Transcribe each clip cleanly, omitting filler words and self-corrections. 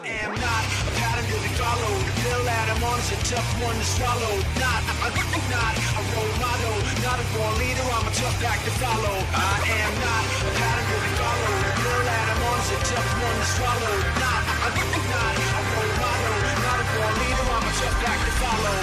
am not a pattern to be followed. Bill Adam is a tough one to swallow. Not a role model, not a born leader. I'm a tough act to follow. I am not a pattern to be followed. Bill Adam is a tough one to swallow. Not a role model, not a born leader. I'm a tough act to follow.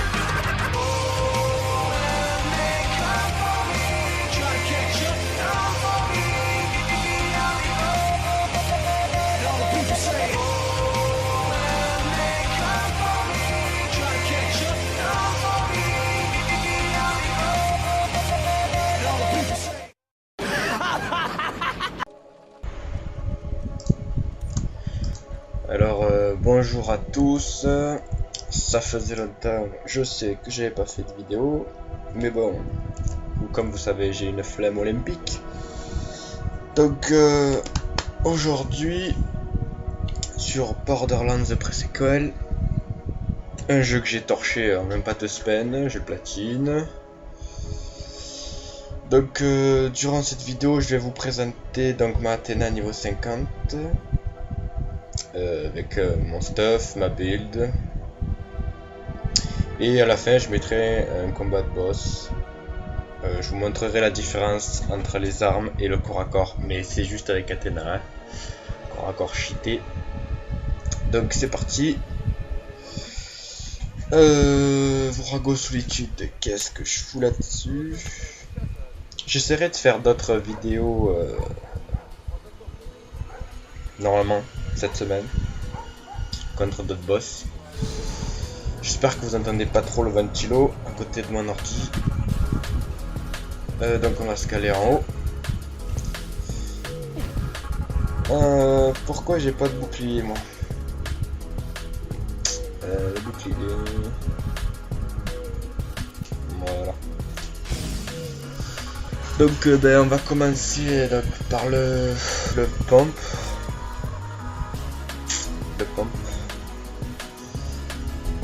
Alors bonjour à tous, ça faisait longtemps, je sais que j'avais pas fait de vidéo, mais bon, comme vous savez j'ai une flemme olympique. Donc aujourd'hui sur Borderlands The Pre-Sequel, un jeu que j'ai torché en même pas 2 semaines, je platine. Donc durant cette vidéo je vais vous présenter donc ma Athena niveau 50. Avec mon stuff, ma build, et à la fin je mettrai un combat de boss. Je vous montrerai la différence entre les armes et le corps à corps, mais c'est juste avec Athena, hein. Corps à corps cheaté. Donc c'est parti. Vrago Solitude, qu'est-ce que je fous là-dessus? J'essaierai de faire d'autres vidéos normalement cette semaine contre d'autres boss. J'espère que vous entendez pas trop le ventilo à côté de mon ordi. Donc on va se caler en haut. Pourquoi j'ai pas de bouclier moi? Le bouclier. Voilà. Donc on va commencer donc, par le pompe.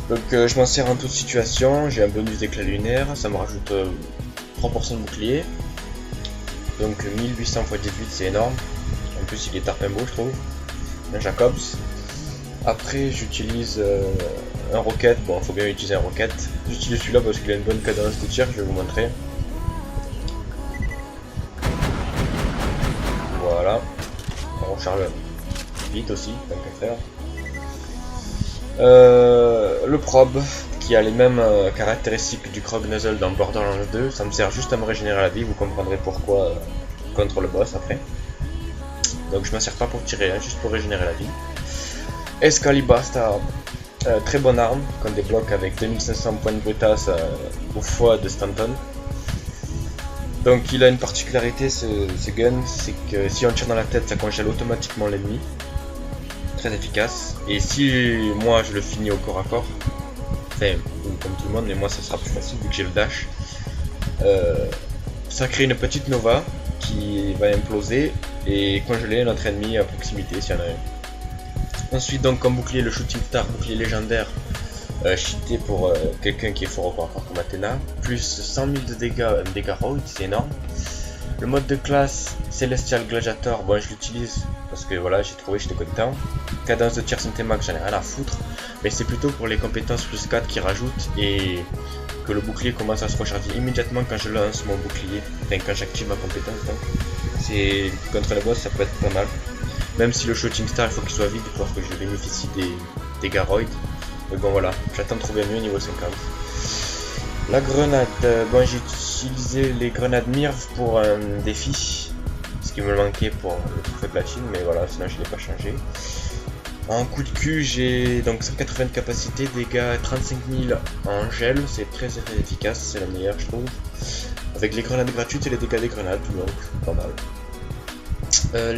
Donc je m'en sers en toute situation, j'ai un bonus d'éclat lunaire, ça me rajoute 3% de bouclier. Donc 1800 x 18 c'est énorme, en plus il est tarpin beau je trouve, un Jacobs. Après j'utilise un rocket, bon faut bien utiliser un rocket, j'utilise celui-là parce qu'il a une bonne cadence de tir, je vais vous montrer. Voilà, on recharge vite aussi, tant qu'à faire. Le probe qui a les mêmes caractéristiques du Krog Nozzle dans Borderlands 2, ça me sert juste à me régénérer la vie, vous comprendrez pourquoi contre le boss après. Donc je m'en sers pas pour tirer, hein, juste pour régénérer la vie. Escalibasta, très bonne arme qu'on débloque avec 2500 points de brutasse au foie de Stanton. Donc il a une particularité ce gun, c'est que si on tire dans la tête ça congèle automatiquement l'ennemi. Très efficace, et si moi je le finis au corps à corps, enfin comme tout le monde, mais moi ça sera plus facile vu que j'ai le dash, ça crée une petite nova qui va imploser et congeler notre ennemi à proximité s'il y en a un. Ensuite donc comme bouclier, le Shooting Star, bouclier légendaire, cheaté pour quelqu'un qui est fort au corps à corps comme Athena, plus 100 000 de dégâts raw, c'est énorme. Le mode de classe Celestial Gladiator, bon je l'utilise parce que voilà j'ai trouvé, j'étais content. Cadence de tir santé max, j'en ai rien à foutre, mais c'est plutôt pour les compétences plus 4 qui rajoutent et que le bouclier commence à se recharger immédiatement quand je lance mon bouclier, enfin quand j'active ma compétence. C'est contre le boss ça peut être pas mal, même si le Shooting Star il faut qu'il soit vide pour que je bénéficie des dégâts roid. Mais bon voilà, j'attends de trouver mieux niveau 50. La grenade, bon j'ai utilisé les grenades Mirv pour un défi, ce qui me manquait pour le trophée platine, mais voilà, sinon je l'ai pas changé. En coup de cul, j'ai donc 180 de capacité, dégâts 35 000 en gel, c'est très efficace, c'est la meilleure je trouve. Avec les grenades gratuites et les dégâts des grenades, donc pas mal.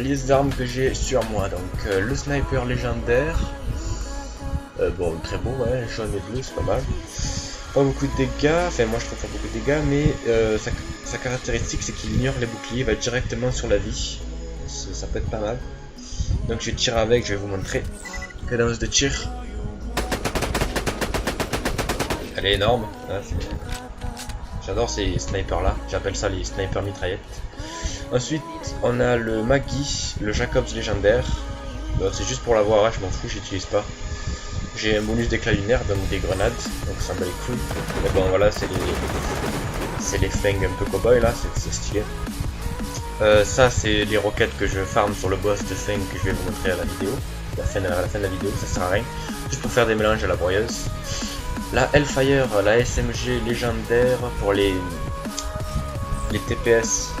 Les armes que j'ai sur moi, donc le sniper légendaire, bon très beau, ouais, jaune et bleu, c'est pas mal. Pas beaucoup de dégâts, enfin moi je trouve pas beaucoup de dégâts, mais sa caractéristique c'est qu'il ignore les boucliers, il va directement sur la vie, ça peut être pas mal. Donc je vais tirer avec, je vais vous montrer. Cadence de tir. Elle est énorme, hein, j'adore ces snipers là, j'appelle ça les snipers mitraillettes. Ensuite on a le Maggie, le Jacobs légendaire. C'est juste pour l'avoir, hein, je m'en fous, j'utilise pas. J'ai un bonus d'éclat lunaire, donc des grenades, donc ça me bat les couilles. Mais bon voilà, c'est les flingues un peu cowboy là, c'est stylé. Ça c'est les roquettes que je farm sur le boss de fin que je vais vous montrer à la vidéo. À la fin de la vidéo, ça sert à rien. Juste pour faire des mélanges à la broyeuse. La Hellfire, la SMG légendaire pour les TPS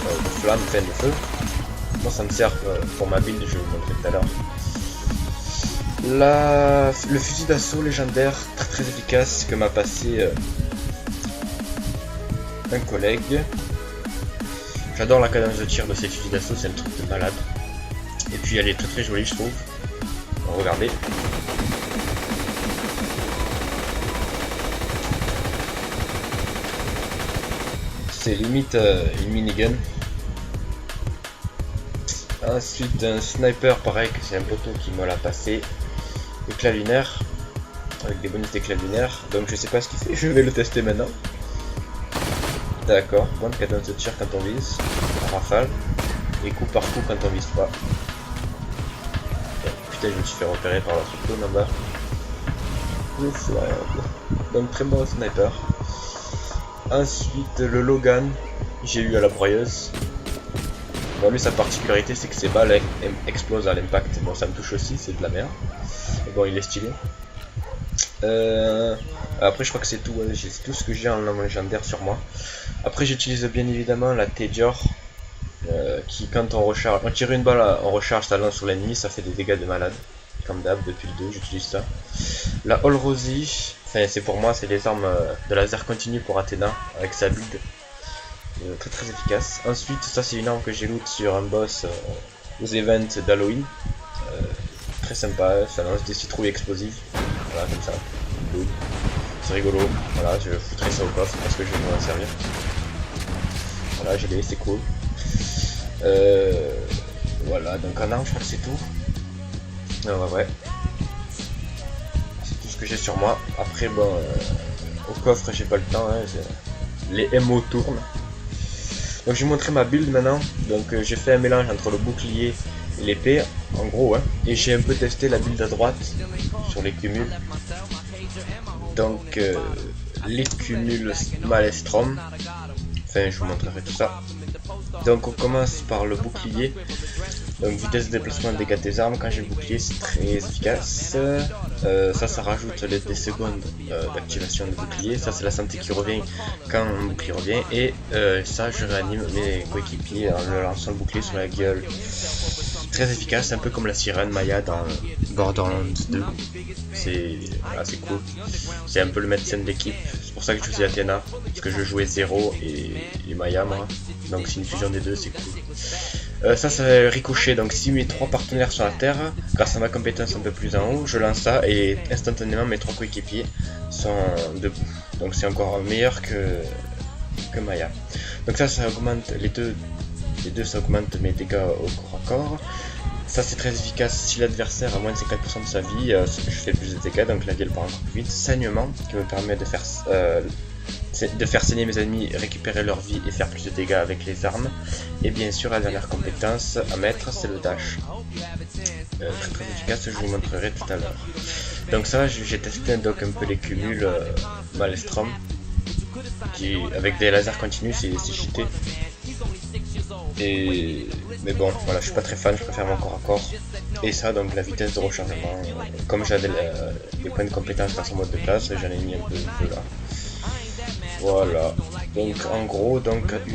de flamme, enfin de feu. Moi ça me sert pour ma build, je vais vous montrer tout à l'heure. Le fusil d'assaut légendaire, très efficace, que m'a passé un collègue. J'adore la cadence de tir de ces fusils d'assaut, c'est un truc de malade. Et puis elle est très jolie je trouve. Regardez. C'est limite une minigun. Ensuite un sniper pareil que c'est un poteau qui me l'a passé. Éclat lunaire. Avec des bonus d'éclat lunaire. Donc je sais pas ce qu'il fait, je vais le tester maintenant. D'accord, bonne cadence de tir quand on vise. Rafale. Et coup par coup quand on vise pas. Putain, je me suis fait repérer par la cyclone en bas. Donc très bon sniper. Ensuite le Logan, j'ai eu à la broyeuse. Bon lui sa particularité c'est que ses balles explosent à l'impact. Bon ça me touche aussi, c'est de la merde. Mais bon il est stylé. Après je crois que c'est tout, ouais. C'est tout ce que j'ai en arme légendaire sur moi. Après j'utilise bien évidemment la T-Dior. Qui quand on recharge, on tire une balle, on recharge sa lance sur l'ennemi, ça fait des dégâts de malade. Comme d'hab, depuis le 2 j'utilise ça. La All Rosie, enfin c'est pour moi, c'est les armes de laser continu pour Athéna, avec sa build. Très efficace. Ensuite ça c'est une arme que j'ai loot sur un boss aux events d'Halloween. Très sympa, ça lance des citrouilles explosives. Voilà comme ça. C'est rigolo, voilà je foutrai ça au coffre parce que je vais m'en servir. Voilà je l'ai, c'est cool. Voilà, donc en arme je crois que c'est tout. Ouais. C'est tout ce que j'ai sur moi. Après bon, au coffre j'ai pas le temps, hein, les MO tournent. Donc je vais montrer ma build maintenant. Donc j'ai fait un mélange entre le bouclier et l'épée, en gros, hein. Et j'ai un peu testé la build à droite sur les cumuls. Donc les cumuls Maelstrom. Enfin je vous montrerai tout ça. Donc on commence par le bouclier. Donc vitesse de déplacement, dégâts des armes. Quand j'ai le bouclier c'est très efficace. Ça rajoute des secondes d'activation de bouclier. Ça c'est la santé qui revient quand mon bouclier revient. Et ça je réanime mes coéquipiers en leur lançant le bouclier sur la gueule. Très efficace, un peu comme la sirène Maya dans Borderlands 2. C'est cool. C'est un peu le médecin de l'équipe. C'est pour ça que je choisis Athéna. Parce que je jouais Zero et Maya moi. Donc c'est une fusion des deux, c'est cool. Ça va ricocher, donc si mes 3 partenaires sont à terre, grâce à ma compétence un peu plus en haut, je lance ça et instantanément mes 3 coéquipiers sont debout. Donc c'est encore meilleur que Maya. Donc ça augmente les deux ça augmente mes dégâts au corps à corps. Ça c'est très efficace si l'adversaire a moins de 50% de sa vie, je fais plus de dégâts, donc la gueule part encore plus vite. Saignement qui me permet de faire saigner mes ennemis, récupérer leur vie et faire plus de dégâts avec les armes. Et bien sûr la dernière compétence à mettre c'est le dash. Très efficace, je vous montrerai tout à l'heure. Donc ça j'ai testé donc un peu les cumuls Maelstrom qui avec des lasers continus c'est cheaté. Mais bon voilà, je suis pas très fan, je préfère mon corps à corps. Et ça donc la vitesse de rechargement, comme j'avais des points de compétence grâce au mode de classe, j'en ai mis un peu là. Voilà, donc en gros,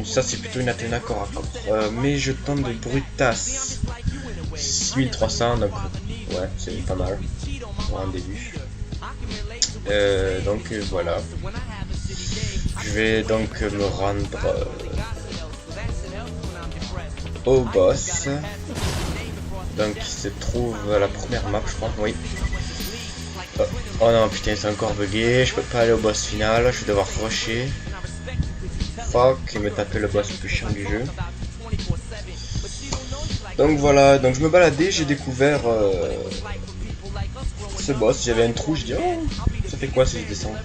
ça c'est plutôt une Athéna corps à corps. Mes jetons de brutasse 6300, donc ouais, c'est pas mal pour un début. Donc voilà, je vais donc me rendre au boss. Donc il se trouve à la première map je crois, oui. Oh non putain c'est encore bugué, je peux pas aller au boss final, je vais devoir rusher. Fuck, il me tapait le boss le plus chiant du jeu. Donc voilà, donc je me baladais, j'ai découvert ce boss, j'avais un trou, je dis oh ça fait quoi si je descends.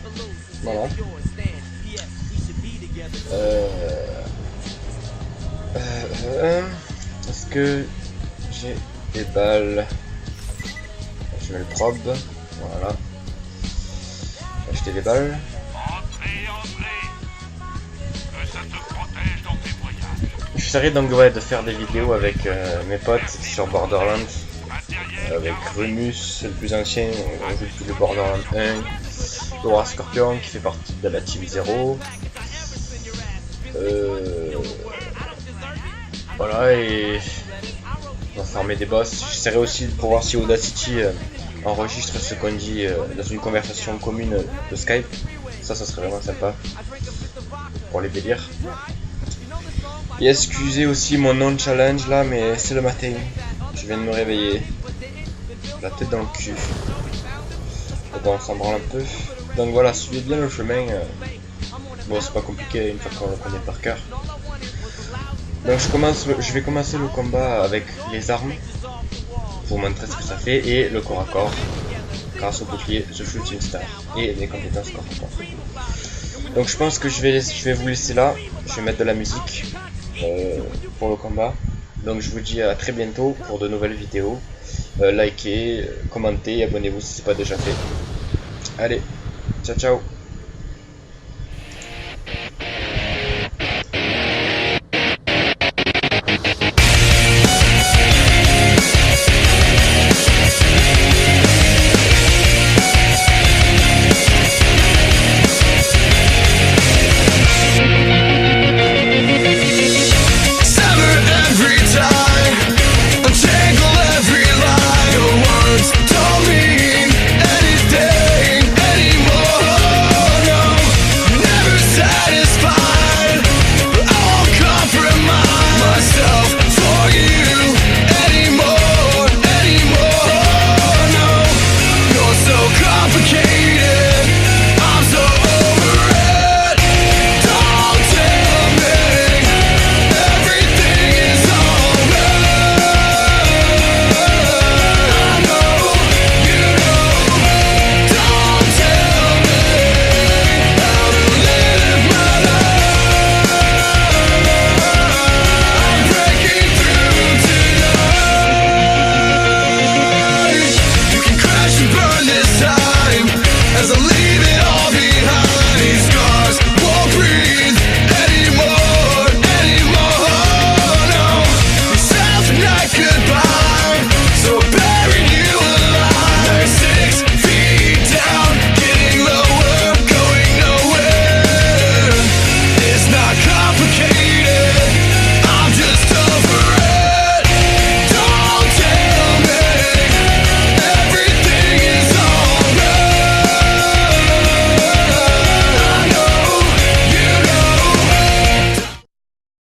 Voilà. Est-ce que j'ai des balles? Je mets le probe, voilà. Acheter des balles. J'essaierai donc de faire des vidéos avec mes potes sur Borderlands. Avec Rumus, le plus ancien, on joue depuis le Borderlands 1. Laura Scorpion qui fait partie de la Team 0. Voilà, et on va farmer des boss. J'essaierai aussi pour voir si Audacity enregistre ce qu'on dit dans une conversation commune de Skype. Ça serait vraiment sympa pour les délires. Et excusez aussi mon non-challenge là, mais c'est le matin. Je viens de me réveiller. La tête dans le cul. Bon, on s'en branle un peu. Donc voilà, suivez bien le chemin. Bon, c'est pas compliqué une fois qu'on le connaît par cœur. Donc je vais commencer le combat avec les armes pour montrer ce que ça fait et le corps à corps grâce au bouclier The Shooting Star et les compétences corps à corps. Donc je pense que je vais vous laisser là. Je vais mettre de la musique pour le combat. Donc je vous dis à très bientôt pour de nouvelles vidéos. Likez, commentez, abonnez-vous si ce n'est pas déjà fait. Allez, ciao ciao.